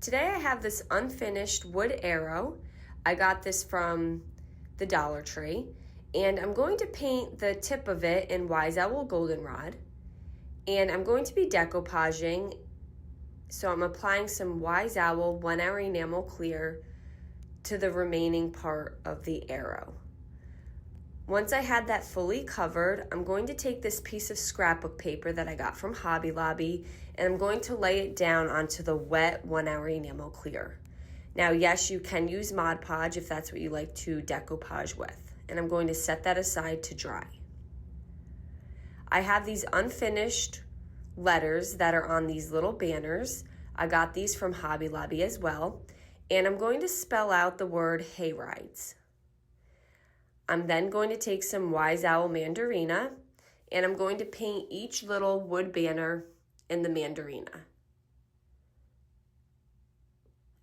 Today I have this unfinished wood arrow. I got this from the Dollar Tree, and I'm going to paint the tip of it in Wise Owl Goldenrod, and I'm going to be decoupaging, so I'm applying some Wise Owl 1 hour enamel clear to the remaining part of the arrow. Once I had that fully covered, I'm going to take this piece of scrapbook paper that I got from Hobby Lobby, and I'm going to lay it down onto the wet 1 hour enamel clear. Now, yes, you can use Mod Podge if that's what you like to decoupage with, and I'm going to set that aside to dry. I have these unfinished letters that are on these little banners. I got these from Hobby Lobby as well, and I'm going to spell out the word Hayrides. I'm then going to take some Wise Owl Mandarina, and I'm going to paint each little wood banner in the Mandarina.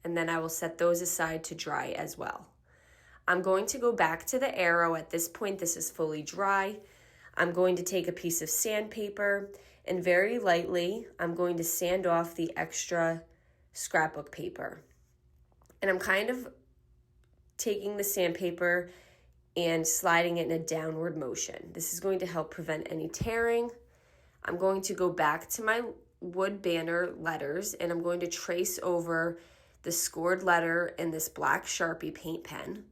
And then I will set those aside to dry as well. I'm going to go back to the arrow. At this point, this is fully dry. I'm going to take a piece of sandpaper, and very lightly, I'm going to sand off the extra scrapbook paper. And I'm kind of taking the sandpaper and sliding it in a downward motion. This is going to help prevent any tearing. I'm going to go back to my wood banner letters, and I'm going to trace over the scored letter in this black Sharpie paint pen.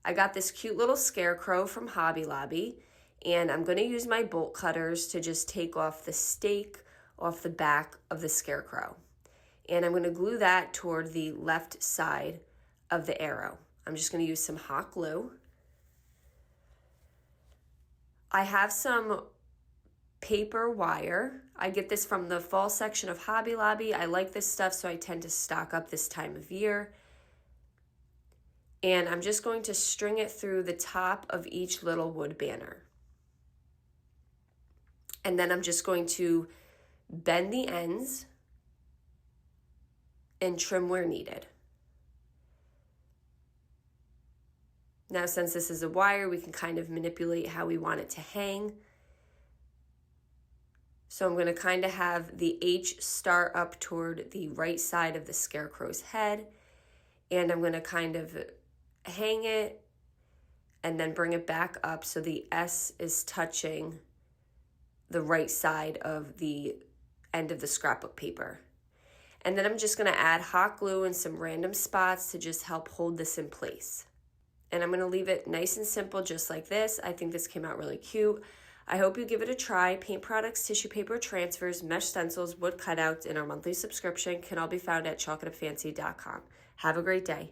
I got this cute little scarecrow from Hobby Lobby, and I'm going to use my bolt cutters to just take off the stake off the back of the scarecrow. And I'm going to glue that toward the left side of the arrow. I'm just going to use some hot glue. I have some paper wire. I get this from the fall section of Hobby Lobby. I like this stuff, so I tend to stock up this time of year. And I'm just going to string it through the top of each little wood banner. And then I'm just going to bend the ends and trim where needed. Now, since this is a wire, we can kind of manipulate how we want it to hang. So I'm going to kind of have the H start up toward the right side of the scarecrow's head. And I'm going to kind of hang it and then bring it back up so the S is touching the right side of the end of the scrapbook paper. And then I'm just going to add hot glue in some random spots to just help hold this in place. And I'm going to leave it nice and simple just like this. I think this came out really cute. I hope you give it a try. Paint products, tissue paper transfers, mesh stencils, wood cutouts, and our monthly subscription can all be found at chalkitupfancy.com. Have a great day.